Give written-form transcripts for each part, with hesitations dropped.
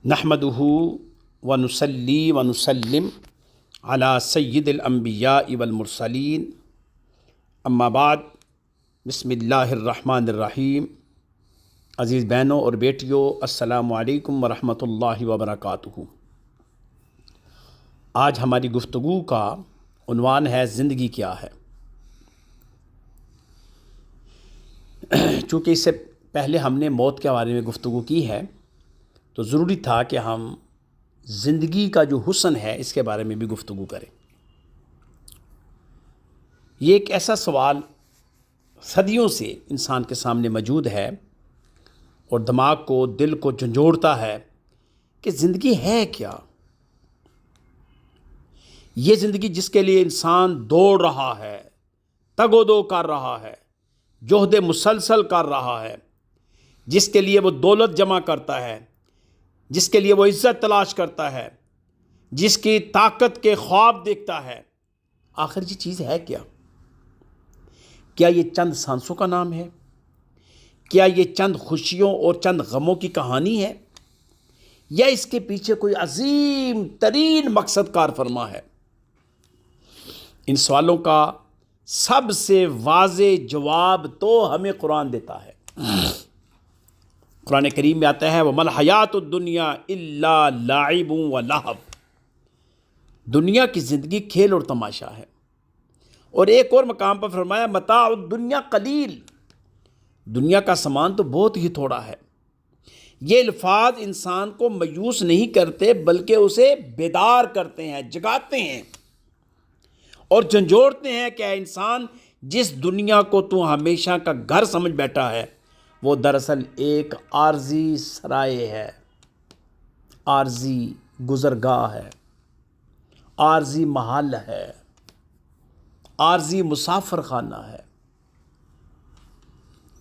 نحمدہ ونصلی ونسلم علی سید الانبیاء والمرسلین اما بعد بسم اللہ الرحمن الرحیم۔ عزیز بہنوں اور بیٹیوں، السلام علیکم ورحمۃ اللہ وبرکاتہ۔ آج ہماری گفتگو کا عنوان ہے زندگی کیا ہے۔ چونکہ اس سے پہلے ہم نے موت کے بارے میں گفتگو کی ہے تو ضروری تھا کہ ہم زندگی کا جو حسن ہے اس کے بارے میں بھی گفتگو کریں۔ یہ ایک ایسا سوال صدیوں سے انسان کے سامنے موجود ہے اور دماغ کو، دل کو جھنجھوڑتا ہے کہ زندگی ہے کیا؟ یہ زندگی جس کے لیے انسان دوڑ رہا ہے، تگ و دو کر رہا ہے، جہد مسلسل کر رہا ہے، جس کے لیے وہ دولت جمع کرتا ہے، جس کے لیے وہ عزت تلاش کرتا ہے، جس کی طاقت کے خواب دیکھتا ہے، آخر یہ چیز ہے کیا؟ کیا یہ چند سانسوں کا نام ہے؟ کیا یہ چند خوشیوں اور چند غموں کی کہانی ہے؟ یا اس کے پیچھے کوئی عظیم ترین مقصد کار فرما ہے؟ ان سوالوں کا سب سے واضح جواب تو ہمیں قرآن دیتا ہے۔ قرآن کریم میں آتا ہے وَمَا الْحَيَاةُ الدُّنْيَا إِلَّا لَعِبٌ وَلَهْوٌ۔ دنیا کی زندگی کھیل اور تماشا ہے۔ اور ایک اور مقام پر فرمایا متاع الدنیا قلیل، دنیا کا سامان تو بہت ہی تھوڑا ہے۔ یہ الفاظ انسان کو مایوس نہیں کرتے بلکہ اسے بیدار کرتے ہیں، جگاتے ہیں اور جھنجھوڑتے ہیں کہ اے انسان، جس دنیا کو تو ہمیشہ کا گھر سمجھ بیٹھا ہے وہ دراصل ایک عارضی سرائے ہے، عارضی گزرگاہ ہے، عارضی محل ہے، عارضی مسافر خانہ ہے۔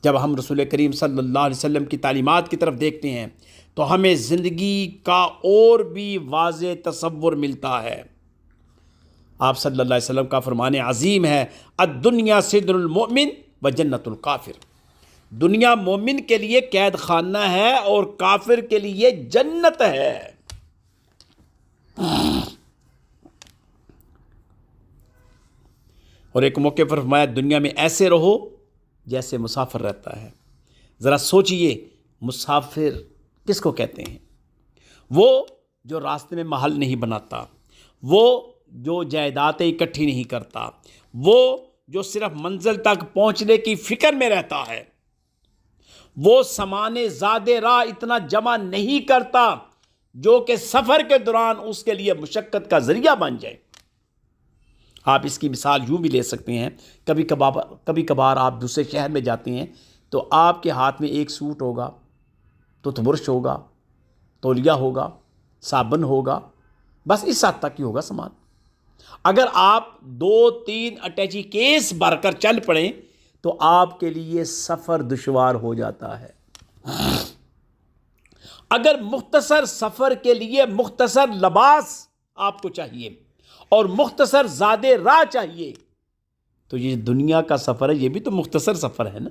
جب ہم رسول کریم صلی اللہ علیہ وسلم کی تعلیمات کی طرف دیکھتے ہیں تو ہمیں زندگی کا اور بھی واضح تصور ملتا ہے۔ آپ صلی اللہ علیہ وسلم کا فرمان عظیم ہے الدنیا سجن المؤمن و جنت الکافر۔ دنیا مومن کے لیے قید خانہ ہے اور کافر کے لیے جنت ہے۔ اور ایک موقع پر فرمایا دنیا میں ایسے رہو جیسے مسافر رہتا ہے۔ ذرا سوچئے، مسافر کس کو کہتے ہیں؟ وہ جو راستے میں محل نہیں بناتا، وہ جو جائیدادیں اکٹھی نہیں کرتا، وہ جو صرف منزل تک پہنچنے کی فکر میں رہتا ہے، وہ سامان زاد راہ اتنا جمع نہیں کرتا جو کہ سفر کے دوران اس کے لیے مشقت کا ذریعہ بن جائے۔ آپ اس کی مثال یوں بھی لے سکتے ہیں، کبھی کبھار آپ دوسرے شہر میں جاتے ہیں تو آپ کے ہاتھ میں ایک سوٹ ہوگا، ٹوتھ برش ہوگا، تولیہ ہوگا، صابن ہوگا، بس اس حد تک ہی ہوگا سامان۔ اگر آپ 2-3 اٹیچی کیس بھر کر چل پڑیں تو آپ کے لیے سفر دشوار ہو جاتا ہے۔ اگر مختصر سفر کے لیے مختصر لباس آپ کو چاہیے اور مختصر زاد راہ چاہیے تو یہ دنیا کا سفر ہے، یہ بھی تو مختصر سفر ہے نا۔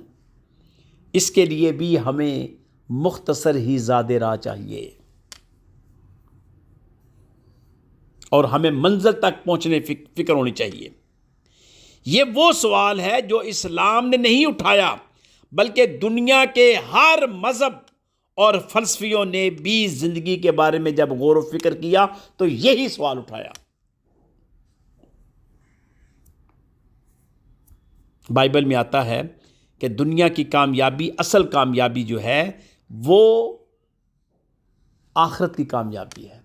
اس کے لیے بھی ہمیں مختصر ہی زاد راہ چاہیے اور ہمیں منزل تک پہنچنے فکر ہونی چاہیے۔ یہ وہ سوال ہے جو اسلام نے نہیں اٹھایا بلکہ دنیا کے ہر مذہب اور فلسفیوں نے بھی زندگی کے بارے میں جب غور و فکر کیا تو یہی سوال اٹھایا۔ بائبل میں آتا ہے کہ دنیا کی کامیابی، اصل کامیابی جو ہے وہ آخرت کی کامیابی ہے۔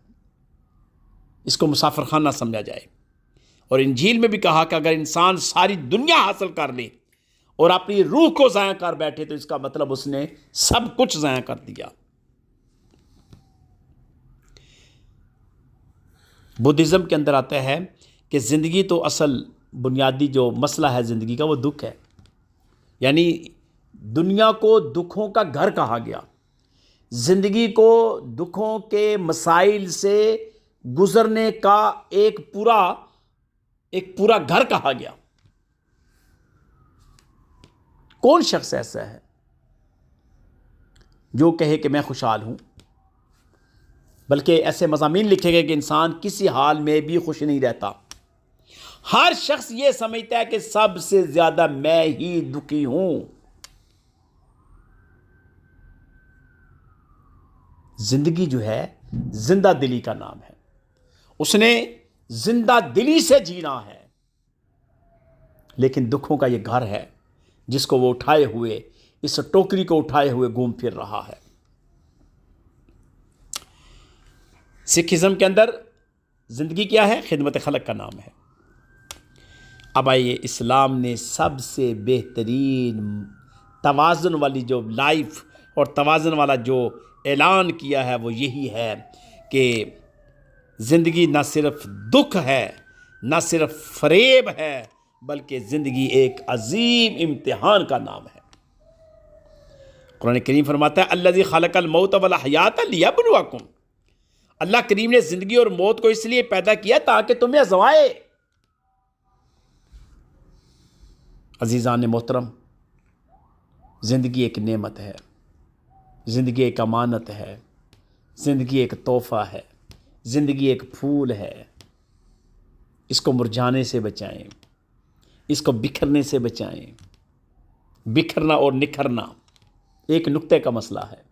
اس کو مسافر خانہ سمجھا جائے۔ اور انجیل میں بھی کہا کہ اگر انسان ساری دنیا حاصل کر لے اور اپنی روح کو ضائع کر بیٹھے تو اس کا مطلب اس نے سب کچھ ضائع کر دیا۔ بدھزم کے اندر آتا ہے کہ زندگی تو اصل بنیادی جو مسئلہ ہے زندگی کا وہ دکھ ہے، یعنی دنیا کو دکھوں کا گھر کہا گیا، زندگی کو دکھوں کے مسائل سے گزرنے کا ایک پورا گھر کہا گیا۔ کون شخص ایسا ہے جو کہے کہ میں خوشحال ہوں؟ بلکہ ایسے مضامین لکھے گئے کہ انسان کسی حال میں بھی خوش نہیں رہتا. ہر شخص یہ سمجھتا ہے کہ سب سے زیادہ میں ہی دکھی ہوں. زندگی جو ہے زندہ دلی کا نام ہے. اس نے زندہ دلی سے جینا ہے. لیکن دکھوں کا یہ گھر ہے جس کو وہ اٹھائے ہوئے، اس ٹوکری کو اٹھائے ہوئے گھوم پھر رہا ہے. سکھ ازم کے اندر زندگی کیا ہے؟ خدمت خلق کا نام ہے. اب آئیے، اسلام نے سب سے بہترین توازن والی جو لائف اور توازن والا جو اعلان کیا ہے وہ یہی ہے کہ زندگی نہ صرف دکھ ہے، نہ صرف فریب ہے، بلکہ زندگی ایک عظیم امتحان کا نام ہے. قرآن کریم فرماتا ہے الذی خلق الموت والحیات لیبلوکم. اللہ کریم نے زندگی اور موت کو اس لیے پیدا کیا تاکہ تمہیں آزمائے. عزیزان محترم، زندگی ایک نعمت ہے، زندگی ایک امانت ہے، زندگی ایک تحفہ ہے، زندگی ایک پھول ہے. اس کو مرجھانے سے بچائیں، اس کو بکھرنے سے بچائیں. بکھرنا اور نکھرنا ایک نقطے کا مسئلہ ہے.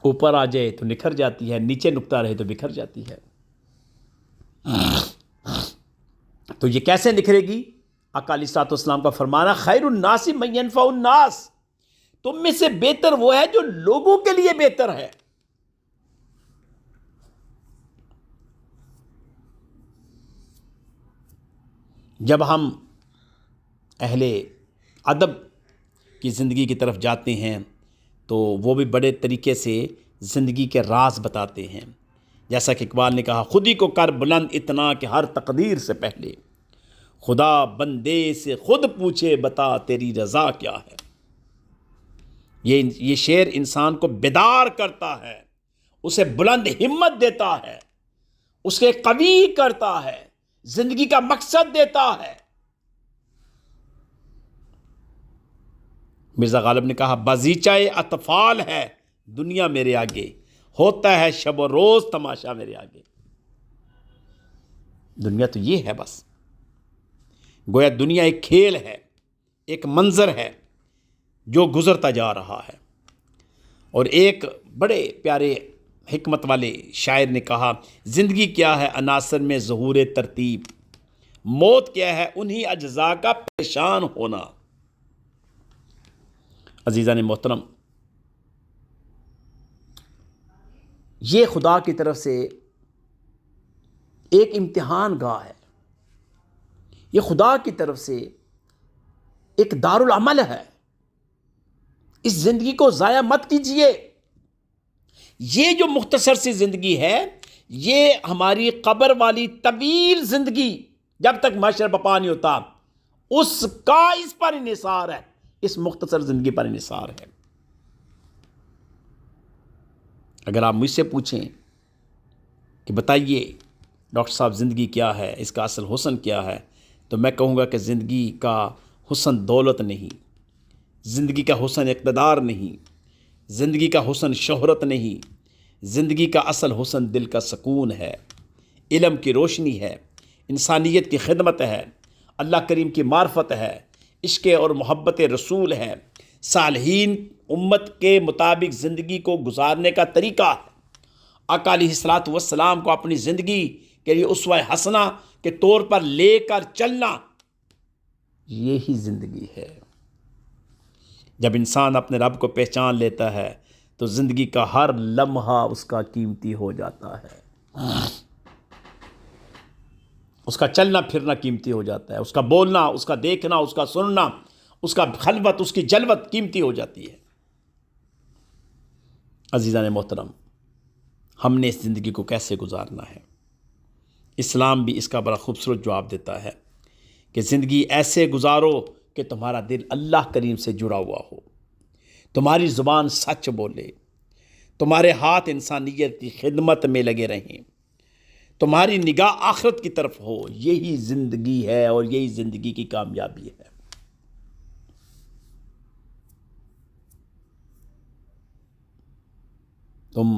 اوپر آ جائے تو نکھر جاتی ہے، نیچے نقطہ رہے تو بکھر جاتی ہے. تو یہ کیسے نکھرے گی؟ آقا علیہ الصلوۃ والسلام کا فرمانا خیر الناس من ینفع الناس. تم میں سے بہتر وہ ہے جو لوگوں کے لیے بہتر ہے. جب ہم اہل ادب کی زندگی کی طرف جاتے ہیں تو وہ بھی بڑے طریقے سے زندگی کے راز بتاتے ہیں. جیسا کہ اقبال نے کہا خودی کو کر بلند اتنا کہ ہر تقدیر سے پہلے خدا بندے سے خود پوچھے بتا تیری رضا کیا ہے. یہ شعر انسان کو بیدار کرتا ہے، اسے بلند ہمت دیتا ہے، اسے قوی کرتا ہے، زندگی کا مقصد دیتا ہے. مرزا غالب نے کہا بازیچہ اطفال ہے دنیا میرے آگے، ہوتا ہے شب و روز تماشا میرے آگے. دنیا تو یہ ہے بس. گویا دنیا ایک کھیل ہے، ایک منظر ہے جو گزرتا جا رہا ہے. اور ایک بڑے پیارے حکمت والے شاعر نے کہا زندگی کیا ہے عناصر میں ظہور ترتیب، موت کیا ہے انہی اجزاء کا پریشان ہونا. عزیزان محترم، یہ خدا کی طرف سے ایک امتحان گاہ ہے، یہ خدا کی طرف سے ایک دارالعمل ہے. اس زندگی کو ضائع مت کیجیے. یہ جو مختصر سی زندگی ہے یہ ہماری قبر والی طویل زندگی جب تک محشر بپا نہیں ہوتا اس کا اس پر انحصار ہے، اس مختصر زندگی پر انحصار ہے. اگر آپ مجھ سے پوچھیں کہ بتائیے ڈاکٹر صاحب زندگی کیا ہے، اس کا اصل حسن کیا ہے، تو میں کہوں گا کہ زندگی کا حسن دولت نہیں، زندگی کا حسن اقتدار نہیں، زندگی کا حسن شہرت نہیں. زندگی کا اصل حسن دل کا سکون ہے، علم کی روشنی ہے، انسانیت کی خدمت ہے، اللہ کریم کی معرفت ہے، عشق اور محبت رسول ہے، صالحین امت کے مطابق زندگی کو گزارنے کا طریقہ ہے. آقا علیہ الصلوۃ والسلام کو اپنی زندگی کے لیے اسوہ حسنہ کے طور پر لے کر چلنا، یہی زندگی ہے. جب انسان اپنے رب کو پہچان لیتا ہے تو زندگی کا ہر لمحہ اس کا قیمتی ہو جاتا ہے. اس کا چلنا پھرنا قیمتی ہو جاتا ہے، اس کا بولنا، اس کا دیکھنا، اس کا سننا، اس کا خلوت، اس کی جلوت قیمتی ہو جاتی ہے. عزیزان محترم، ہم نے اس زندگی کو کیسے گزارنا ہے؟ اسلام بھی اس کا بڑا خوبصورت جواب دیتا ہے کہ زندگی ایسے گزارو کہ تمہارا دل اللہ کریم سے جڑا ہوا ہو، تمہاری زبان سچ بولے، تمہارے ہاتھ انسانیت کی خدمت میں لگے رہیں، تمہاری نگاہ آخرت کی طرف ہو. یہی زندگی ہے اور یہی زندگی کی کامیابی ہے. تم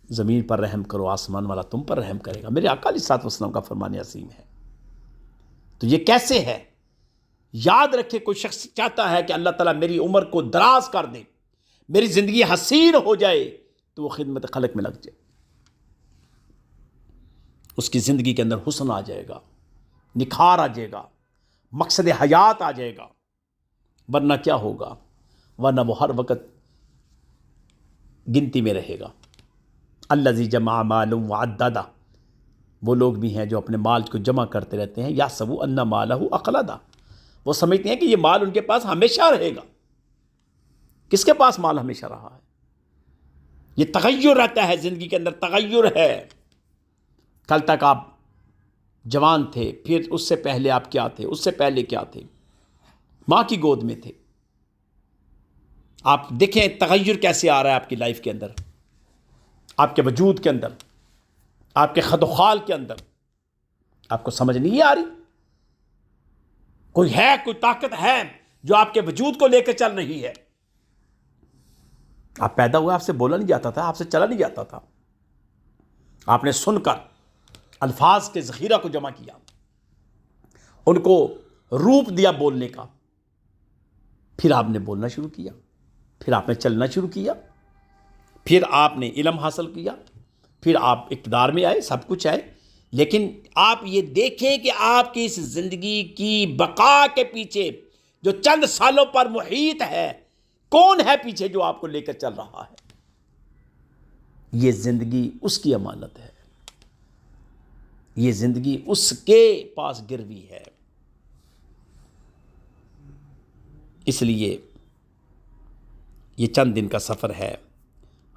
زمین پر رحم کرو، آسمان والا تم پر رحم کرے گا۔ میرے آقا علیہ الصلوۃ والسلام کا فرمان عظیم ہے۔ تو یہ کیسے ہے؟ یاد رکھے، کوئی شخص چاہتا ہے کہ اللہ تعالیٰ میری عمر کو دراز کر دے، میری زندگی حسین ہو جائے، تو وہ خدمت خلق میں لگ جائے، اس کی زندگی کے اندر حسن آ جائے گا، نکھار آ جائے گا، مقصد حیات آ جائے گا۔ ورنہ کیا ہوگا؟ ورنہ وہ ہر وقت گنتی میں رہے گا۔ الذی جمع مالا وعددہ، وہ لوگ بھی ہیں جو اپنے مال کو جمع کرتے رہتے ہیں، یحسب ان مالہ اخلدہ، وہ سمجھتے ہیں کہ یہ مال ان کے پاس ہمیشہ رہے گا۔ کس کے پاس مال ہمیشہ رہا ہے؟ یہ تغیر رہتا ہے، زندگی کے اندر تغیر ہے۔ کل تک آپ جوان تھے، پھر اس سے پہلے آپ کیا تھے، اس سے پہلے کیا تھے، ماں کی گود میں تھے۔ آپ دیکھیں تغیر کیسے آ رہا ہے آپ کی لائف کے اندر، آپ کے وجود کے اندر، آپ کے خد و خال کے اندر۔ آپ کو سمجھ نہیں آ رہی؟ کوئی ہے، کوئی طاقت ہے جو آپ کے وجود کو لے کے چل رہی ہے۔ آپ پیدا ہوئے، آپ سے بولا نہیں جاتا تھا، آپ سے چلا نہیں جاتا تھا، آپ نے سن کر الفاظ کے ذخیرہ کو جمع کیا، ان کو روپ دیا بولنے کا، پھر آپ نے بولنا شروع کیا، پھر آپ نے چلنا شروع کیا، پھر آپ نے علم حاصل کیا، پھر آپ اقتدار میں آئے، سب کچھ آئے۔ لیکن آپ یہ دیکھیں کہ آپ کی اس زندگی کی بقا کے پیچھے جو چند سالوں پر محیط ہے، کون ہے پیچھے جو آپ کو لے کر چل رہا ہے؟ یہ زندگی اس کی امانت ہے، یہ زندگی اس کے پاس گروی ہے۔ اس لیے یہ چند دن کا سفر ہے،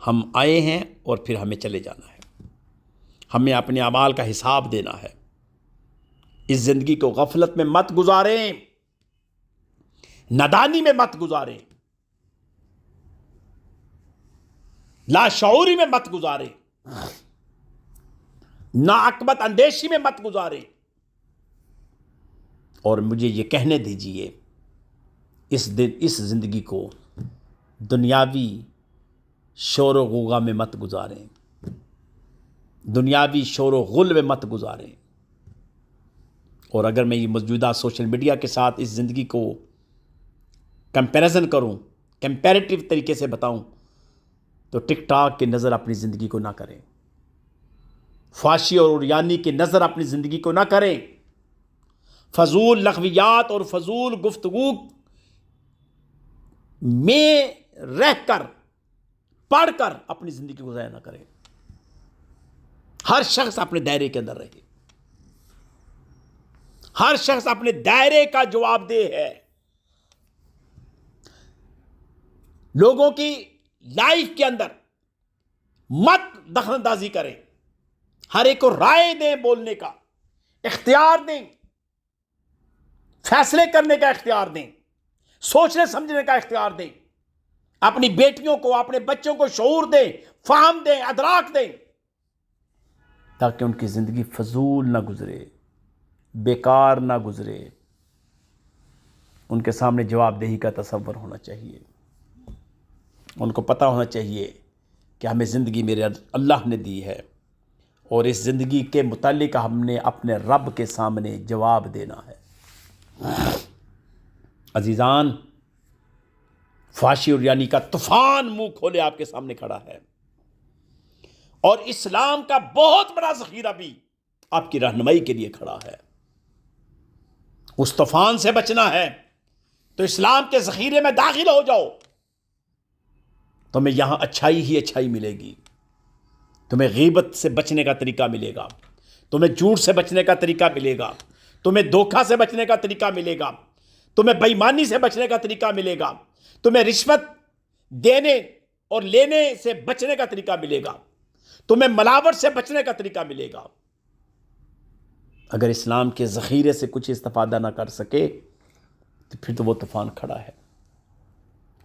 ہم آئے ہیں اور پھر ہمیں چلے جانا ہے۔ ہمیں اپنے اعمال کا حساب دینا ہے۔ اس زندگی کو غفلت میں مت گزاریں، نادانی میں مت گزاریں، لاشعوری میں مت گزاریں، ناعقبت اندیشی میں مت گزاریں۔ اور مجھے یہ کہنے دیجئے، اس زندگی کو دنیاوی شور و غوغا میں مت گزاریں، دنیاوی شور و غل میں مت گزاریں۔ اور اگر میں یہ موجودہ سوشل میڈیا کے ساتھ اس زندگی کو کمپیریزن کروں، کمپیریٹیو طریقے سے بتاؤں، تو ٹک ٹاک کی نظر اپنی زندگی کو نہ کریں، فحاشی اور عریانی کی نظر اپنی زندگی کو نہ کریں، فضول لغویات اور فضول گفتگو میں رہ کر، پڑھ کر اپنی زندگی کو ضائع نہ کریں۔ ہر شخص اپنے دائرے کے اندر رہے، ہر شخص اپنے دائرے کا جواب دہ ہے۔ لوگوں کی لائف کے اندر مت دخل اندازی کریں، ہر ایک کو رائے دیں، بولنے کا اختیار دیں، فیصلے کرنے کا اختیار دیں، سوچنے سمجھنے کا اختیار دیں، اپنی بیٹیوں کو، اپنے بچوں کو شعور دیں، فہم دیں، ادراک دیں، تاکہ ان کی زندگی فضول نہ گزرے، بیکار نہ گزرے۔ ان کے سامنے جواب دہی کا تصور ہونا چاہیے، ان کو پتہ ہونا چاہیے کہ ہمیں زندگی میرے اللہ نے دی ہے، اور اس زندگی کے متعلق ہم نے اپنے رب کے سامنے جواب دینا ہے۔ عزیزان، فحاشی اور عریانی کا طوفان منہ کھولے آپ کے سامنے کھڑا ہے، اور اسلام کا بہت بڑا ذخیرہ بھی آپ کی رہنمائی کے لیے کھڑا ہے۔ اس طوفان سے بچنا ہے تو اسلام کے ذخیرے میں داخل ہو جاؤ، تمہیں یہاں اچھائی ہی اچھائی ملے گی۔ تمہیں غیبت سے بچنے کا طریقہ ملے گا، تمہیں جھوٹ سے بچنے کا طریقہ ملے گا، تمہیں دھوکہ سے بچنے کا طریقہ ملے گا، تمہیں بے ایمانی سے بچنے کا طریقہ ملے گا، تمہیں رشوت دینے اور لینے سے بچنے کا طریقہ ملے گا، تمہیں ملاوٹ سے بچنے کا طریقہ ملے گا۔ اگر اسلام کے ذخیرے سے کچھ استفادہ نہ کر سکے تو پھر تو وہ طوفان کھڑا ہے،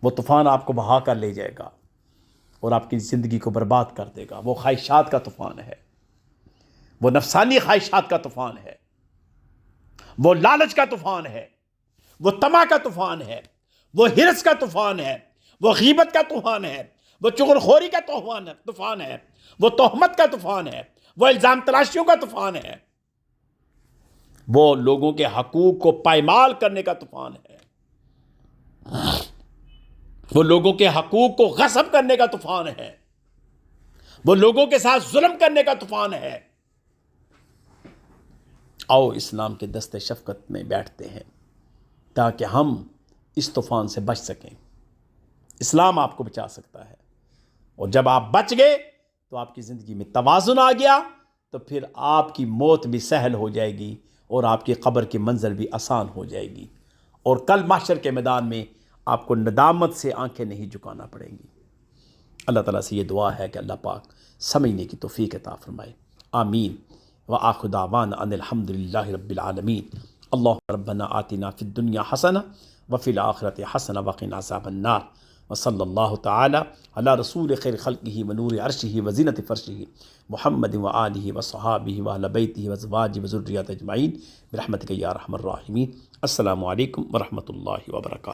وہ طوفان آپ کو بہا کر لے جائے گا اور آپ کی زندگی کو برباد کر دے گا۔ وہ خواہشات کا طوفان ہے، وہ نفسانی خواہشات کا طوفان ہے، وہ لالچ کا طوفان ہے، وہ طمع کا طوفان ہے، وہ حرص کا طوفان ہے، وہ غیبت کا طوفان ہے، وہ چغلخوری کا طوفان ہے، وہ تہمت کا طوفان ہے، وہ الزام تراشیوں کا طوفان ہے، وہ لوگوں کے حقوق کو پائمال کرنے کا طوفان ہے، وہ لوگوں کے حقوق کو غصب کرنے کا طوفان ہے، وہ لوگوں کے ساتھ ظلم کرنے کا طوفان ہے۔ آؤ اسلام کے دست شفقت میں بیٹھتے ہیں تاکہ ہم اس طوفان سے بچ سکیں۔ اسلام آپ کو بچا سکتا ہے، اور جب آپ بچ گئے تو آپ کی زندگی میں توازن آ گیا، تو پھر آپ کی موت بھی سہل ہو جائے گی اور آپ کی قبر کی منزل بھی آسان ہو جائے گی، اور کل محشر کے میدان میں آپ کو ندامت سے آنکھیں نہیں جھکانا پڑیں گی۔ اللہ تعالیٰ سے یہ دعا ہے کہ اللہ پاک سمجھنے کی توفیق عطا فرمائے، آمین۔ وآخر دعوانا ان الحمد للہ رب العالمین۔ اللہم ربنا آتنا فی الدنیا حسنہ وفی الآخرۃ حسنہ وقنا عذاب النار، وصلی اللہ تعالی علی رسول خیر خلقہ ونور عرشہ وزینۃ فرشہ محمد وآلہ وصحابہ واہل بیتہ وازواجہ وذریتہ اجمعین برحمتک یا ارحم الراحمین۔ السلام علیکم ورحمۃ اللہ وبرکاتہ۔